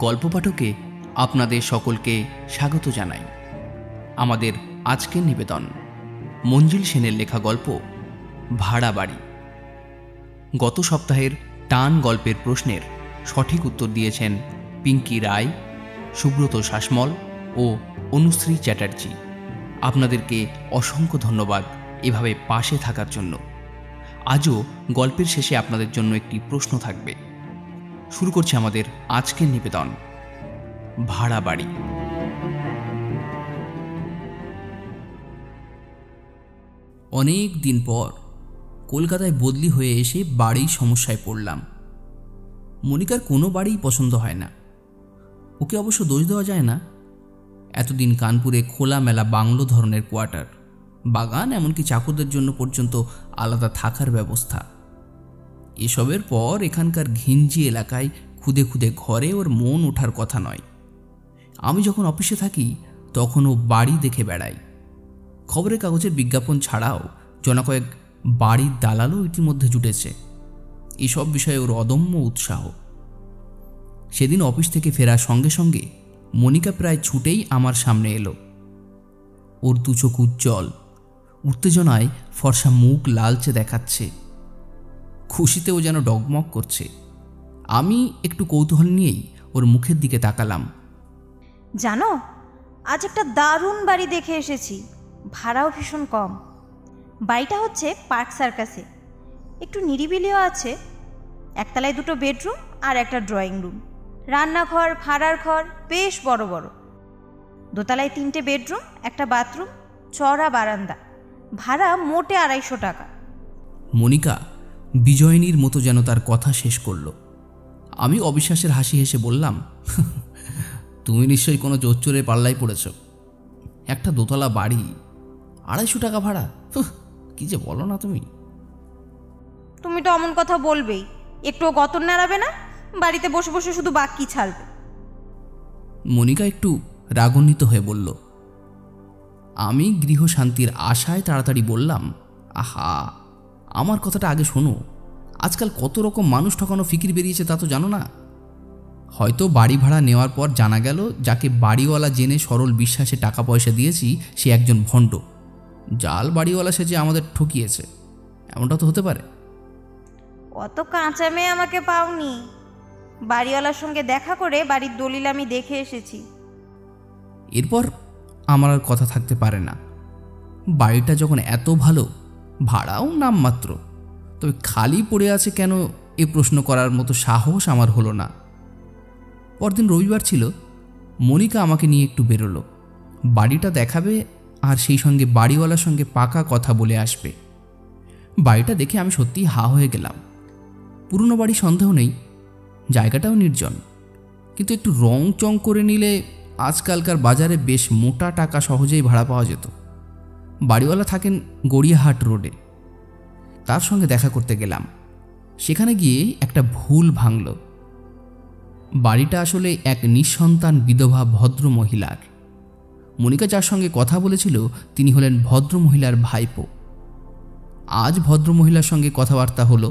গল্প পাঠকে আপনাদের সকলকে স্বাগত জানাই। আমাদের আজকের নিবেদন মঞ্জিল সেনের লেখা গল্প ভাড়া বাড়ি। গত সপ্তাহের টান গল্পের প্রশ্নের সঠিক উত্তর দিয়েছেন পিঙ্কি রায়, সুব্রত শাসমল ও অনুশ্রী চ্যাটার্জি। আপনাদেরকে অসংখ্য ধন্যবাদ এভাবে পাশে থাকার জন্য। আজও গল্পের শেষে আপনাদের জন্য একটি প্রশ্ন থাকবে। শুরু করছে আমাদের আজকের নিবেদন ভাড়া বাড়ি। অনেক দিন পর কলকাতায় বদলি হয়ে এসে বাড়ির সমস্যায় পড়লাম। মনিকার কোনো বাড়িই পছন্দ হয় না। ওকে অবশ্য দোষ দেওয়া যায় না। এতদিন কানপুরে খোলামেলা বাংলো ধরনের কোয়ার্টার, বাগান, এমনকি চাকরদের জন্য পর্যন্ত আলাদা থাকার ব্যবস্থা। এসবের পর এখানকার ঘিঞ্জি এলাকায় খুদে খুদে ঘরে ওর মন ওঠার কথা নয়। আমি যখন অফিসে থাকি তখন ও বাড়ি দেখে বেড়াই। খবরের কাগজের বিজ্ঞাপন ছাড়াও জনকয়েক বাড়ির দালালও ইতিমধ্যে জুটেছে। এসব বিষয়ে ওর অদম্য উৎসাহ। সেদিন অফিস থেকে ফেরার সঙ্গে সঙ্গে মনিকা প্রায় ছুটেই আমার সামনে এলো। ওর দু চোখ উজ্জ্বল, উত্তেজনায় ফর্সা মুখ লালচে দেখাচ্ছে, খুশিতেও যেন ডগমগ করছে। আমি একটু কৌতূহল নিয়েই ওর মুখের দিকে তাকালাম। জানো, আজ একটা দারুণ বাড়ি দেখে এসেছি, ভাড়াও ভীষণ কম। বাড়িটা হচ্ছে পার্ক সার্কাসে, একটু নিরিবিলিও আছে। একতলায় 2টো বেডরুম আর একটা ড্রয়িং রুম, রান্নাঘর, ভাড়ার ঘর বেশ বড় বড়। দোতলায় 3টে বেডরুম, একটা বাথরুম, চড়া বারান্দা। ভাড়া মোটে 250 টাকা। মনিকা বিজয়িনীর মতো যেন তার কথা শেষ করল। আমি অবিশ্বাসের হাসি হেসে বললাম, তুমি নিশ্চয়ই কোনো জোচ্চোরের পাল্লায় পড়েছ। একটা দোতলা বাড়ি, 250 টাকা ভাড়া, কি যে বলো না তুমি। তুমি তো অমন কথা বলবেই, একটুও গতর নাড়াবে না। বাড়িতে বসে বসে শুধু বাক্যি ছাড়বে। মনিকা একটু রাগান্বিত হয়ে বলল। আমি গৃহশান্তির আশায় তাড়াতাড়ি বললাম, আহা, আমার কথাটা আগে শোনো। আজকাল কত রকম মানুষ ঠকানো ফিকির বেরিয়েছে তা তো জানো না। হয়তো বাড়ি ভাড়া নেওয়ার পর জানা গেল যাকে বাড়িওয়ালা জেনে সরল বিশ্বাসে টাকা পয়সা দিয়েছি সে একজন ভণ্ড, জাল বাড়িওয়ালা সেজে আমাদের ঠকিয়েছে। এমনটা তো হতে পারে। অত কাঁচা মেয়ে আমাকে পাওনি। বাড়িওয়ালার সঙ্গে দেখা করে বাড়ির দলিল আমি দেখে এসেছি। এরপর আমার আর কথা থাকতে পারে না। বাড়িটা যখন এত ভালো, ভাড়াও নামমাত্র, তবে খালি পড়ে আছে কেন এ প্রশ্ন করার মতো সাহস আমার হলো না। পরদিন রবিবার ছিল। মনিকা আমাকে নিয়ে একটু বেরোলো। বাড়িটা দেখাবে আর সেই সঙ্গে বাড়িওয়ালার সঙ্গে পাকা কথা বলে আসবে। বাড়িটা দেখে আমি সত্যিই হা হয়ে গেলাম। পুরনো বাড়ি সন্দেহ নেই, জায়গাটাও নির্জন, কিন্তু একটু রং চং করে নিলে আজকালকার বাজারে বেশ মোটা টাকা সহজেই ভাড়া পাওয়া যেত। বাড়িওয়ালা থাকেন গড়িয়াহাট রোডে। তার সঙ্গে দেখা করতে গেলাম। সেখানে গিয়ে একটা ভুল ভাঙল। বাড়িটা আসলে এক নিঃসন্তান বিধবা ভদ্র মহিলার। মনিকা যার সঙ্গে কথা বলেছিল তিনি হলেন ভদ্র মহিলার ভাইপো। আজ ভদ্র মহিলার সঙ্গে কথাবার্তা হলো।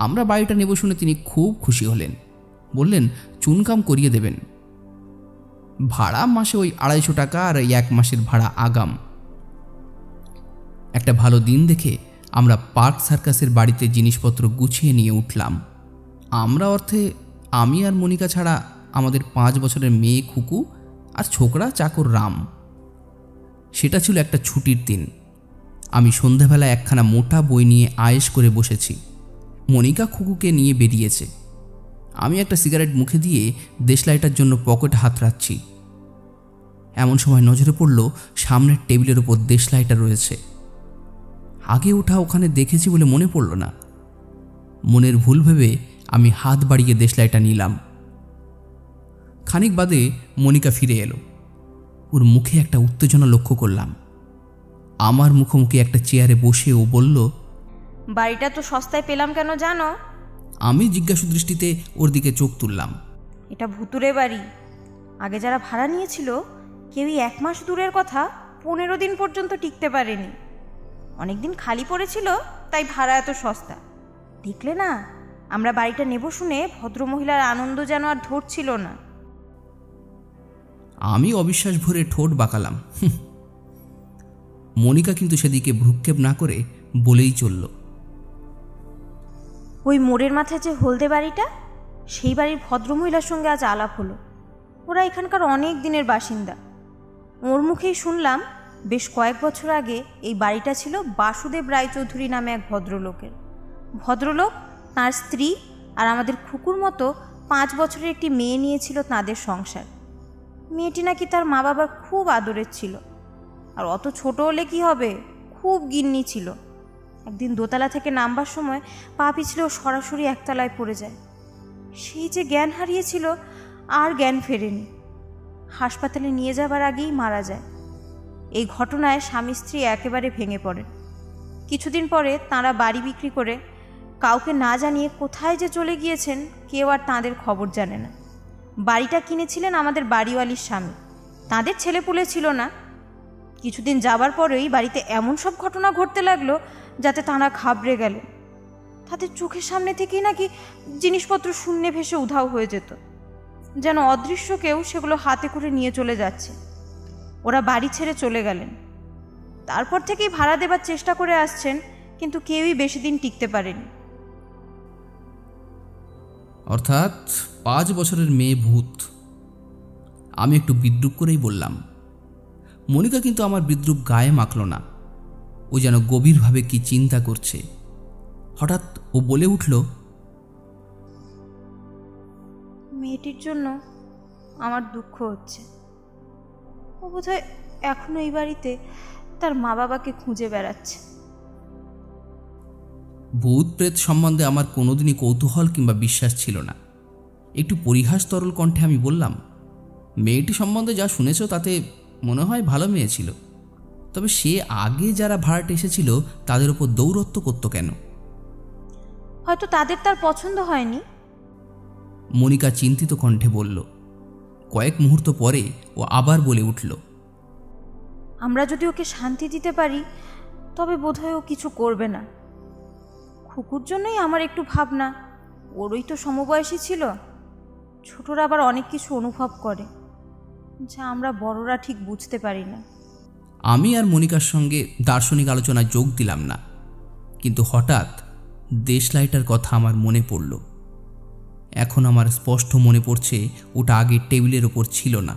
আমরা বাড়িটা নেব শুনে তিনি খুব খুশি হলেন। বললেন চুনকাম করিয়ে দেবেন। ভাড়া মাসে ওই 250 টাকা, আর 1 মাসের ভাড়া আগাম। একটা ভালো দিন দেখে আমরা পার্ক সার্কাসের বাড়িতে জিনিসপত্র গুছিয়ে নিয়ে উঠলাম। আমরা অর্থে আমি আর মনিকা ছাড়া আমাদের 5 বছরের মেয়ে খুকু আর ছোকরা চাকর রাম। সেটা ছিল একটা ছুটির দিন। আমি সন্ধ্যাবেলা একখানা মোটা বই নিয়ে আয়েশ করে বসেছি। মনিকা খুকুকে নিয়ে বেরিয়েছে। আমি একটা সিগারেট মুখে দিয়ে দেশলাইটার জন্য পকেটে হাত রাখছি। এমন সময় নজরে পড়ল সামনের টেবিলের ওপর দেশলাইটা রয়েছে। আগে ওঠা ওখানে দেখেছি বলে মনে পড়ল না। মনের ভুল ভেবে আমি হাত বাড়িয়ে দেশলাইটা নিলাম। খানিক বাদে মনিকা ফিরে এলো। ওর মুখে একটা উত্তেজনা লক্ষ্য করলাম। আমার মুখোমুখি একটা চেয়ারে বসে ও বলল, বাড়িটা তো সস্তায় পেলাম কেন জানো? আমি জিজ্ঞাসু দৃষ্টিতে ওর দিকে চোখ তুললাম। এটা ভুতুরে বাড়ি। আগে যারা ভাড়া নিয়েছিল কেউই 1 মাস দূরের কথা 15 দিন পর্যন্ত টিকতে পারেনি। অনেকদিন খালি পড়েছিল, তাই ভাড়া এত সস্তা। দেখলে না, আমরা বাড়িটা নেব শুনে ভদ্রমহিলার আনন্দ যেন আর ধরছিল না। আমি অবিশ্বাস ভরে ঠোঁট বাঁকালাম। মনিকা কিন্তু সেদিকে ভ্রুক্ষেপ না করে বলেই চলল, ওই মোড়ের মাথায় যে হলদে বাড়িটা, সেই বাড়ির ভদ্রমহিলার সঙ্গে আজ আলাপ হলো। ওরা এখানকার অনেক দিনের বাসিন্দা। ওর মুখেই শুনলাম বেশ কয়েক বছর আগে এই বাড়িটা ছিল বাসুদেব রায়চৌধুরী নামে এক ভদ্রলোকের। ভদ্রলোক, তাঁর স্ত্রী আর আমাদের খুকুর মতো 5 বছরের একটি মেয়ে নিয়েছিল তাঁদের সংসার। মেয়েটি নাকি তার মা বাবার খুব আদরের ছিল, আর অত ছোট হলে কি হবে, খুব গিন্নি ছিল। একদিন দোতলা থেকে নামবার সময় পা পিছলেও সরাসরি একতলায় পড়ে যায়। সেই যে জ্ঞান হারিয়েছিল, আর জ্ঞান ফেরেনি। হাসপাতালে নিয়ে যাবার আগেই মারা যায়। এই ঘটনায় স্বামী স্ত্রী একেবারে ভেঙে পড়েন। কিছুদিন পরে তাঁরা বাড়ি বিক্রি করে কাউকে না জানিয়ে কোথায় যে চলে গিয়েছেন, কেউ আর তাঁদের খবর জানে না। বাড়িটা কিনেছিলেন আমাদের বাড়িওয়ালির স্বামী, তাঁদের ছেলেপুলে ছিল না। কিছুদিন যাবার পরেই বাড়িতে এমন সব ঘটনা ঘটতে লাগলো যাতে তাঁরা ঘাবড়ে গেলেন। তাদের চোখের সামনে থেকেই নাকি জিনিসপত্র শূন্যে ভেসে উধাও হয়ে যেত, যেন অদৃশ্য কেউ সেগুলো হাতে করে নিয়ে চলে যাচ্ছে। ওরা বাড়ি ছেড়ে চলে গেলেন। তারপর থেকেই ভাড়া দেবার চেষ্টা করে আসছেন, কিন্তু কেউই বেশি দিন টিকতে পারেনি। অর্থাৎ 5 বছরের মেয়ে ভূত। আমি একটু বিদ্রুপ করেই বললাম। মনিকা কিন্তু আমার বিদ্রুপ গায়ে মাখল না। ও যেন গভীরভাবে কি চিন্তা করছে। হঠাৎ ও বলে উঠল, মেয়েটির জন্য আমার দুঃখ হচ্ছে। ও বোধহয় এখনো এই বাড়িতে তার মা বাবাকে খুঁজে বেড়াচ্ছে। ভূত প্রেত সম্বন্ধে আমার কোনোদিনই কৌতূহল কিংবা বিশ্বাস ছিল না। একটু পরিহাস তরল কণ্ঠে আমি বললাম, মেয়েটি সম্বন্ধে যা শুনেছ তাতে মনে হয় ভালো মেয়ে ছিল, তবে সে আগে যারা ভাড়াটে এসেছিল তাদের ওপর দৌরত্ব করতো কেন? হয়তো তাদের তার পছন্দ হয়নি। মনিকা চিন্তিত কণ্ঠে বলল। কয়েক মুহূর্ত পরে ও আবার বলে উঠল, আমরা যদি ওকে শান্তি দিতে পারি তবে বোধহয় ও কিছু করবে না। খুকুর জন্যই আমার একটু ভাবনা। ওরই তো সমবয়সী ছিল। ছোটরা আবার অনেক কিছু অনুভব করে যা আমরা বড়রা ঠিক বুঝতে পারি না। আমি আর মনিকার সঙ্গে দার্শনিক আলোচনায় যোগ দিলাম না, কিন্তু হঠাৎ দেশলাইটার কথা আমার মনে পড়ল। এখন আমার স্পষ্ট মনে পড়ছে ওটা আগে টেবিলের ওপর ছিল না।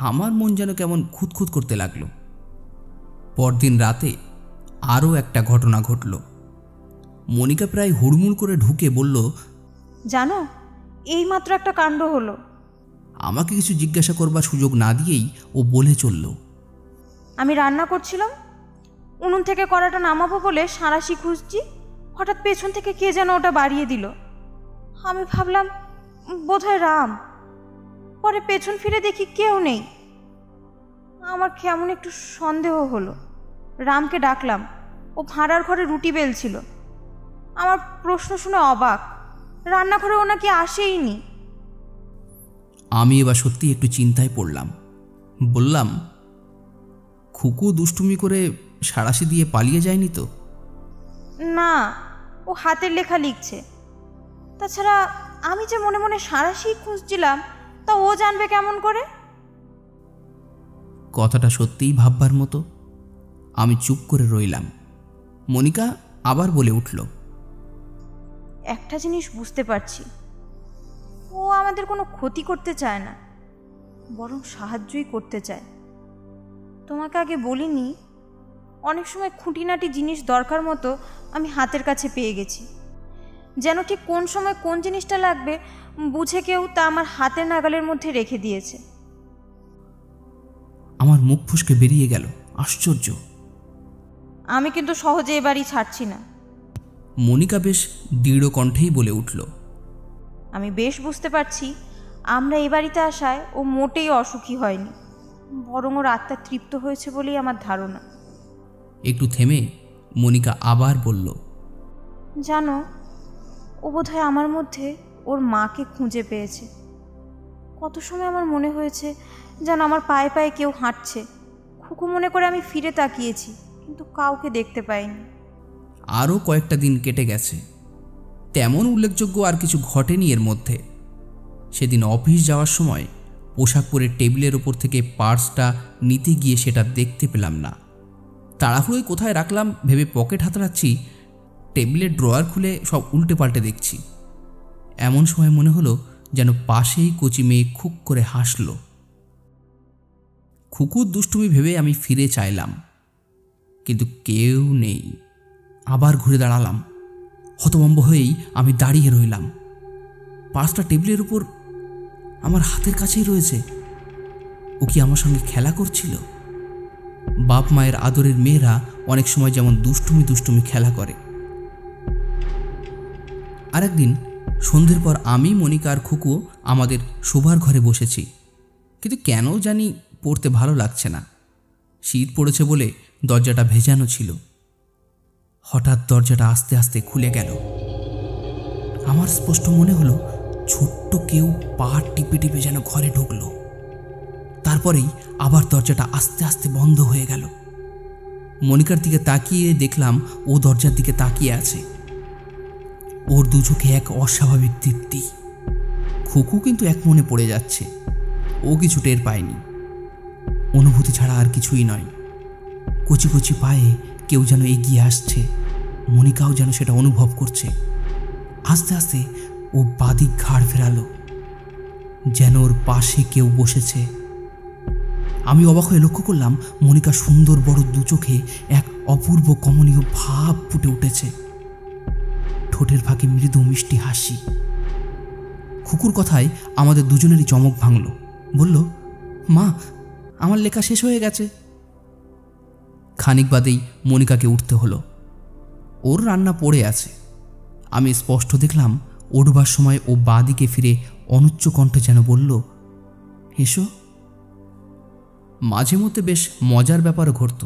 আমার মন যেন কেমন খুঁতখুত করতে লাগলো। পরদিন রাতে আরও একটা ঘটনা ঘটল। মনিকা প্রায় হুড়মুড় করে ঢুকে বলল, জানো, এইমাত্র একটা কাণ্ড হলো। আমাকে কিছু জিজ্ঞাসা করবার সুযোগ না দিয়েই ও বলে চলল, আমি রান্না করছিলাম, উনুন থেকে কড়াটা নামাবো বলে সাঁড়াশি খুঁজছি, হঠাৎ পেছন থেকে কে যেন ওটা বাড়িয়ে দিল। আমি ভাবলাম বোধহয় রাম। পরে পেছন ফিরে দেখি কেউ নেই। আমার কেমন একটু সন্দেহ হলো। রামকে ডাকলাম, ও ভাঁড়ার ঘরে রুটি বেলছিল। আমার প্রশ্ন শুনে অবাক, রান্নাঘরে ও নাকি আসেইনি। আমি এবার সত্যি একটু চিন্তায় পড়লাম। বললাম, খুকু দুষ্টুমি করে সাঁড়াশি দিয়ে পালিয়ে যায়নি তো? না, ও হাতের লেখা লিখছে। তাছাড়া আমি যে মনে মনে সাঁড়াশি খুঁজছিলাম তা ও জানবে কেমন করে? কথাটা সত্যিই ভাববার মতো। আমি চুপ করে রইলাম। মনিকা আবার বলে উঠল, একটা জিনিস বুঝতে পারছি, ও আমাদের কোনো ক্ষতি করতে চায় না, বরং সাহায্যই করতে চায়। তোমাকে আগে বলিনি, অনেক সময় খুঁটিনাটি জিনিস দরকার মতো আমি হাতের কাছে পেয়ে গেছি। যেন ঠিক কোন সময় কোন জিনিসটা লাগবে বুঝে কেউ তা আমার হাতের নাগালের মধ্যে রেখে দিয়েছে। আমার মুখ ফুসকে বেরিয়ে গেল, আশ্চর্য। আমি কিন্তু সহজে এ বাড়ি ছাড়ছি না। মনিকা বেশ দৃঢ় কণ্ঠেই বলে উঠল, আমি বেশ বুঝতে পারছি আমরা এ বাড়িতে আসায় ও মোটেই অসুখী হয়নি, বরং ওর আত্মা তৃপ্ত হয়েছে বলেই আমার ধারণা। একটু থেমে মনিকা আবার বলল, জানো, ও বোধহয় আমার মধ্যে ওর মাকে খুঁজে পেয়েছে। কত সময় আমার মনে হয়েছে যেন আমার পায়ে পায়ে কেউ হাঁটছে। খুকু মনে করে আমি ফিরে তাকিয়েছি, কিন্তু কাউকে দেখতে পাইনি। আরও কয়েকটা দিন কেটে গেছে। তেমন উল্লেখযোগ্য আর কিছু ঘটেনি এর মধ্যে। সেদিন অফিস যাওয়ার সময় পোশাক পরে টেবিলের ওপর থেকে পার্সটা নিতে গিয়ে সেটা দেখতে পেলাম না। তাড়াহুড়োয় কোথায় রাখলাম ভেবে পকেট হাতড়াচ্ছি, টেবিলের ড্রয়ার খুলে সব উল্টে পাল্টে দেখছি। এমন সময় মনে হলো যেন পাশেই কচি মেয়ে খুক করে হাসল। খুকুর দুষ্টুমি ভেবে আমি ফিরে চাইলাম, কিন্তু কেউ নেই। আবার ঘুরে দাঁড়ালাম। হতভম্ব হয়েই আমি দাঁড়িয়ে রইলাম। পার্সটা টেবিলের উপর আমার হাতের কাছেই রয়েছে। ও কি আমার সঙ্গে খেলা করছিল? বাপ মায়ের আদরের মেয়েরা অনেক সময় যেমন দুষ্টুমি দুষ্টুমি খেলা করে। আর একদিন সন্ধ্যের পর আমি, মনিকা আর খুকু আমাদের শোবার ঘরে বসেছি, কিন্তু কেন জানি পড়তে ভালো লাগছে না। শীত পড়েছে বলে দরজাটা ভেজানো ছিল। হঠাৎ দরজাটা আস্তে আস্তে খুলে গেল। আমার স্পষ্ট মনে হলো ছোট্ট কেউ পা টিপে টিপে যেন ঘরে ঢুকলো। তারপরেই আবার দরজাটা আস্তে আস্তে বন্ধ হয়ে গেল। মনিকার দিকে তাকিয়ে দেখলাম ও দরজার দিকে তাকিয়ে আছে। ওর দু চোখে এক অস্বাভাবিক তৃপ্তি। খুকু কিন্তু এক মনে পড়ে যাচ্ছে। ও কিছু টের পায়নি। অনুভূতি ছাড়া আর কিছুই নয়। কচি কচি পায়ে কেউ যেন এগিয়ে আসছে। মনিকাও যেন সেটা অনুভব করছে। আস্তে আস্তে ও বাদিক ঘাড় ফেরালো, যেন ওর পাশে কেউ বসেছে। আমি অবাক হয়ে লক্ষ্য করলাম মনিকা সুন্দর বড় দু চোখে এক অপূর্ব কমনীয় ভাব ফুটে উঠেছে। ঠোঁটের ফাঁকে মৃদু মিষ্টি হাসি। খুকুর কথায় আমাদের দুজনেরই চমক ভাঙল। বলল, মা, আমার লেখা শেষ হয়ে গেছে। খানিক বাদেই মনিকাকে উঠতে হলো। ওর রান্না পড়ে আছে। আমি স্পষ্ট দেখলাম ওঠবার সময় ও বাদিকে ফিরে অনুচ্চ কণ্ঠে যেন বলল, এসো। মাঝে মধ্যে বেশ মজার ব্যাপারও ঘটত।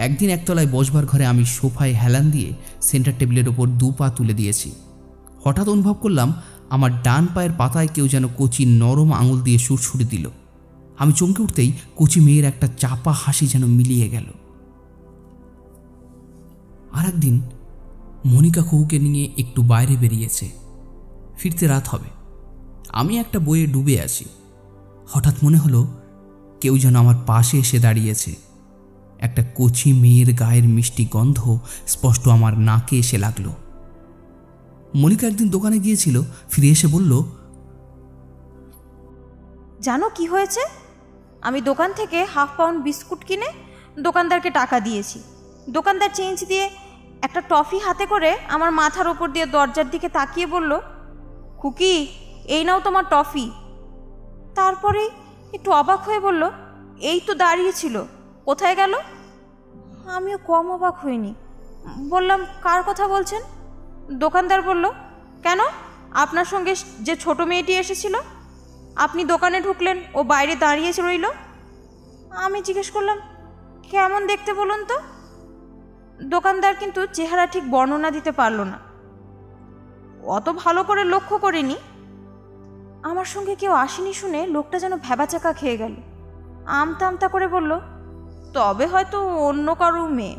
একদিন একতলায় বসবার ঘরে আমি সোফায় হেলান দিয়ে সেন্টার টেবিলের ওপর 2 পা তুলে দিয়েছি। হঠাৎ অনুভব করলাম আমার ডান পায়ের পাতায় কেউ যেন কচি নরম আঙুল দিয়ে সুরসুরি দিল। আমি চমকে উঠতেই কচি মেয়ের একটা চাপা হাসি যেন মিলিয়ে গেল। আর একদিন মনিকা খুকুকে নিয়ে একটু বাইরে বেরিয়েছে। ফিরতে রাত হবে। আমি একটা বইয়ে ডুবে আছি। হঠাৎ মনে হলো কেউ যেন আমার পাশে এসে দাঁড়িয়েছে। একটা কচি মেয়ের গায়ের মিষ্টি গন্ধ স্পষ্ট আমার নাকে এসে লাগলো। মনিকা একদিন দোকানে গিয়েছিল, ফিরে এসে বলল, জানো কি হয়েছে? আমি দোকান থেকে 1/2 পাউন্ড বিস্কুট কিনে দোকানদারকে টাকা দিয়েছি। দোকানদার চেঞ্জ দিয়ে একটা টফি হাতে করে আমার মাথার ওপর দিয়ে দরজার দিকে তাকিয়ে বলল, খুকি, এই নাও তোমার টফি। তারপরে একটু অবাক হয়ে বলল, এই তো দাঁড়িয়েছিল, কোথায় গেল? আমিও কম অবাক হইনি। বললাম, কার কথা বলছেন? দোকানদার বলল, কেন, আপনার সঙ্গে যে ছোট মেয়েটি এসেছিল, আপনি দোকানে ঢুকলেন, ও বাইরে দাঁড়িয়ে রইল। আমি জিজ্ঞেস করলাম, কেমন দেখতে বলুন তো? দোকানদার কিন্তু চেহারা ঠিক বর্ণনা দিতে পারল না। অত ভালো করে লক্ষ্য করিনি। আমার সঙ্গে কেউ আসেনি শুনে লোকটা যেন ভ্যাবাচাকা খেয়ে গেল। আমতা আমতা করে বলল, তবে হয়তো অন্য কারো মেয়ে।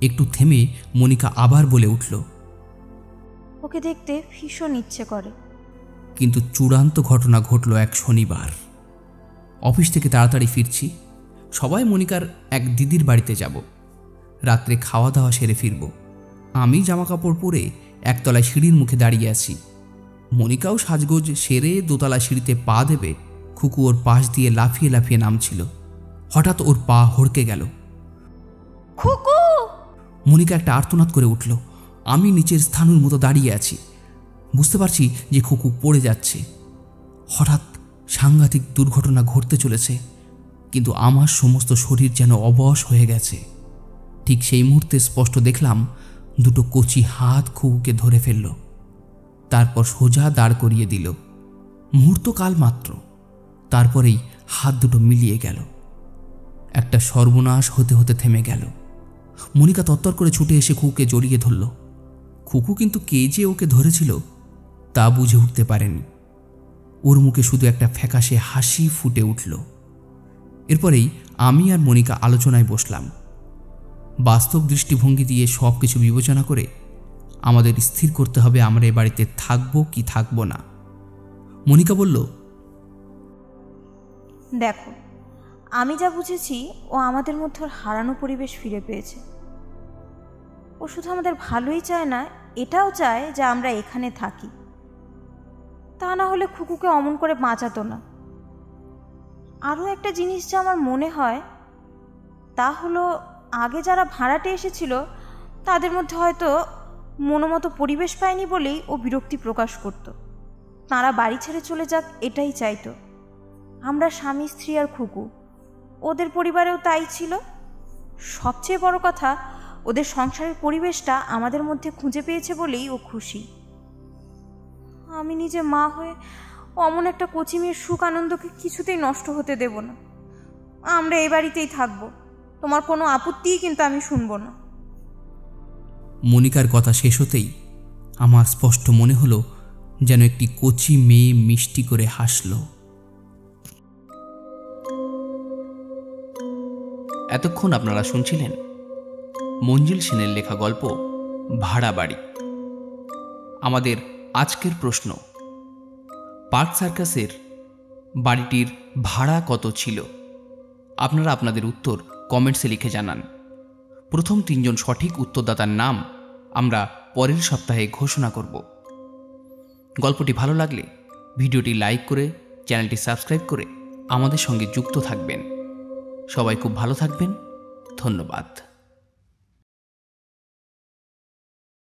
একটু থেমে মনিকা আবার বলে উঠল, ওকে দেখতে ভীষণ ইচ্ছে করে। কিন্তু চূড়ান্ত ঘটনা ঘটল এক শনিবার। অফিস থেকে তাড়াতাড়ি ফিরছি। সবাই মনিকার এক দিদির বাড়িতে যাব। রাত্রে খাওয়া দাওয়া সেরে ফিরব। আমি জামাকাপড় পরে একতলায় সিঁড়ির মুখে দাঁড়িয়ে আছি। মনিকাও সাজগোজ সেরে দোতলা সিঁড়িতে পা দেবে, খুকু ওর পাশ দিয়ে লাফিয়ে লাফিয়ে নামছিল। হঠাৎ ওর পা হড়কে গেল। খুকু! মনিকা একটা আর্তনাদ করে উঠল। আমি নিচের স্থানুর মতো দাঁড়িয়ে আছি। বুঝতে পারছি যে খুকু পড়ে যাচ্ছে। হঠাৎ সাংঘাতিক দুর্ঘটনা ঘটতে চলেছে, কিন্তু আমার সমস্ত শরীর যেন অবশ হয়ে গেছে। ঠিক সেই মুহূর্তে স্পষ্ট দেখলাম দুটো কচি হাত খুকুকে ধরে ফেলল, তারপর সোজা দাঁড় করিয়ে দিল। মুহূর্তকাল মাত্র, তারপরেই হাত দুটো মিলিয়ে গেল। একটা সর্বনাশ হতে হতে থেমে গেল। মনিকা তত্তর করে ছুটে এসে খুকুকে জড়িয়ে ধরল। খুকু কিন্তু কে যে ওকে ধরেছিল তা বুঝে উঠতে পারেনি। ওর মুখে শুধু একটা ফ্যাকাশে হাসি ফুটে উঠল। এরপরেই আমি আর মনিকা আলোচনায় বসলাম। বাস্তব দৃষ্টিভঙ্গি দিয়ে সব কিছু বিবেচনা করে আমাদের স্থির করতে হবে আমরা এ বাড়িতে থাকবো কি থাকবো না। মনিকা বলল, দেখো, আমি যা বুঝেছি ও আমাদের মধ্যে ওর হারানো পরিবেশ ফিরে পেয়েছে। ও শুধু আমাদের ভালোই চায় না, এটাও চায় যে আমরা এখানে থাকি। তা না হলে খুকুকে অমন করে বাঁচাতো না। আরও একটা জিনিস যা আমার মনে হয় তা হলো, আগে যারা ভাড়াটে এসেছিল তাদের মধ্যে হয়তো মনোমতো পরিবেশ পায়নি বলেই ও বিরক্তি প্রকাশ করত। তারা বাড়ি ছেড়ে চলে যাক এটাই চাইতো। আমরা স্বামী স্ত্রী আর খুকু, ওদের পরিবারেও তাই ছিল। সবচেয়ে বড় কথা, ওদের সংসারের পরিবেশটা আমাদের মধ্যে খুঁজে পেয়েছে বলেই ও খুশি। আমি নিজে মা হয়ে অমন একটা কচি মেয়ের সুখ আনন্দকে কিছুতেই নষ্ট হতে দেব না। আমরা এ বাড়িতেই থাকবো, তোমার কোনো আপত্তিই কিন্তু আমি শুনবো না। মনিকার কথা শেষ হতেই আমার স্পষ্ট মনে হলো যেন একটি কচি মেয়ে মিষ্টি করে হাসল। এতক্ষণ আপনারা শুনছিলেন মঞ্জিল সেনের লেখা গল্প ভাড়া বাড়ি। আমাদের আজকের প্রশ্ন, পার্ক সার্কাসের বাড়িটির ভাড়া কত ছিল? আপনারা আপনাদের উত্তর কমেন্টসে লিখে জানান। প্রথম 3 জন সঠিক উত্তরদাতার নাম আমরা পরের সপ্তাহে ঘোষণা করব। গল্পটি ভালো লাগলে ভিডিওটি লাইক করে চ্যানেলটি সাবস্ক্রাইব করে আমাদের সঙ্গে যুক্ত থাকবেন। সবাই খুব ভালো থাকবেন। ধন্যবাদ।